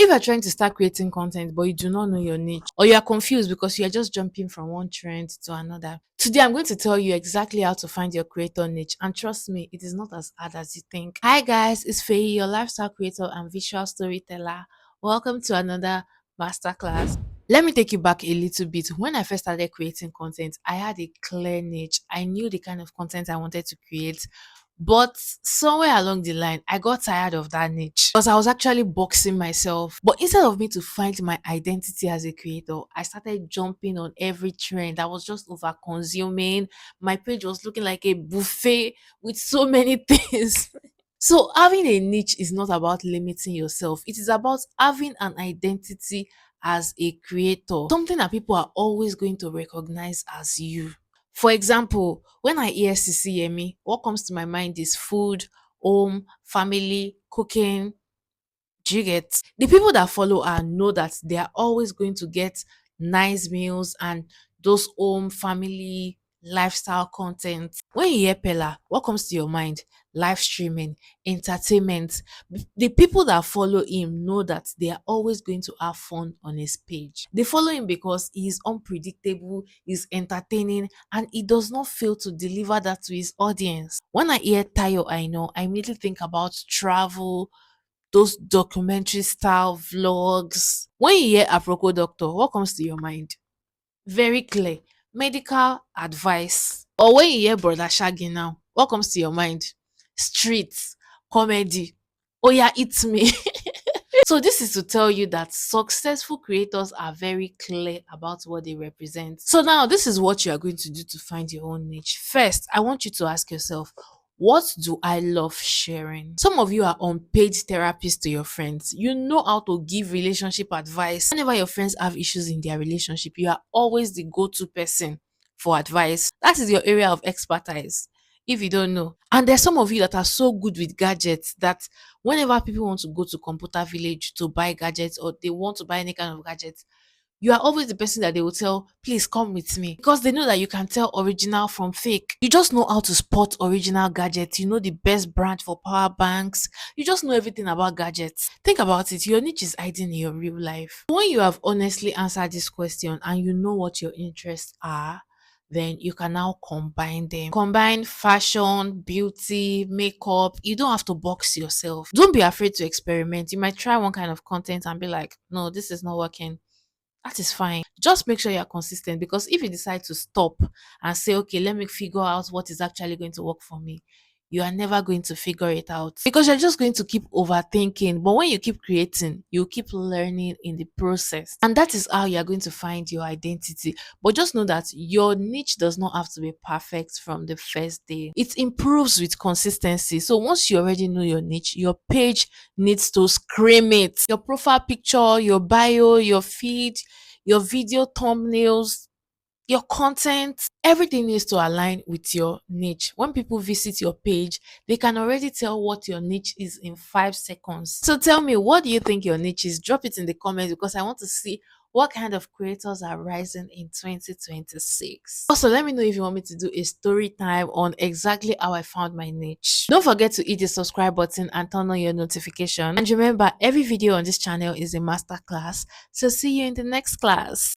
If you're trying to start creating content but you do not know your niche, or you are confused because you are just jumping from one trend to another, today I'm going to tell you exactly how to find your creator niche. And trust me, it is not as hard as you think. Hi guys, it's Faye, your lifestyle creator and visual storyteller. Welcome to another masterclass. Let me take you back a little bit. When I first started creating content, I had a clear niche. I knew the kind of content I wanted to create. But somewhere along the line, I got tired of that niche because I was actually boxing myself. But instead of me to find my identity as a creator, I started jumping on every trend. I was just over consuming. My page was looking like a buffet with so many things. So having a niche is not about limiting yourself. It is about having an identity as a creator, something that people are always going to recognize as you. For example, when I hear CCME, what comes to my mind is food, home, family, cooking. Do you get? The people that follow her know that they are always going to get nice meals and those home, family, lifestyle content. When you hear Pella, what comes to your mind? Live streaming, entertainment. The people that follow him know that they are always going to have fun on his page. They follow him because he is unpredictable, he's entertaining, and he does not fail to deliver that to his audience. When I hear Tayo, I immediately think about travel, those documentary style vlogs. When you hear Aproko Doctor, what comes to your mind? Very clear. Medical advice. Or when you hear Brother Shaggy now, what comes to your mind? Streets, comedy. Oh yeah, it's me. So this is to tell you that successful creators are very clear about what they represent. So now this is what you are going to do to find your own niche. First, I want you to ask yourself, what do I love sharing? Some of you are unpaid therapists to your friends. You know how to give relationship advice. Whenever your friends have issues in their relationship, you are always the go-to person for advice. That is your area of expertise. If you don't know. And there's some of you that are so good with gadgets that whenever people want to go to computer village to buy gadgets or they want to buy any kind of gadget, you are always the person that they will tell, please come with me. Because they know that you can tell original from fake. You just know how to spot original gadgets. You know the best brand for power banks. You just know everything about gadgets. Think about it. Your niche is hiding in your real life. When you have honestly answered this question and you know what your interests are, then you can now combine them. Combine fashion, beauty, makeup. You don't have to box yourself. Don't be afraid to experiment. You might try one kind of content and be like, no, this is not working. That is fine. Just make sure you're consistent, because if you decide to stop and say, okay, let me figure out what is actually going to work for me, you are never going to figure it out because you're just going to keep overthinking. But when you keep creating, you keep learning in the process. And that is how you're going to find your identity. But just know that your niche does not have to be perfect from the first day. It improves with consistency. So once you already know your niche, your page needs to scream it. Your profile picture, your bio, your feed, your video thumbnails, your content, everything needs to align with your niche. When people visit your page, they can already tell what your niche is in 5 seconds. So tell me, what do you think your niche is? Drop it in the comments because I want to see what kind of creators are rising in 2026. Also, let me know if you want me to do a story time on exactly how I found my niche. Don't forget to hit the subscribe button and turn on your notification. And remember, every video on this channel is a masterclass. So see you in the next class.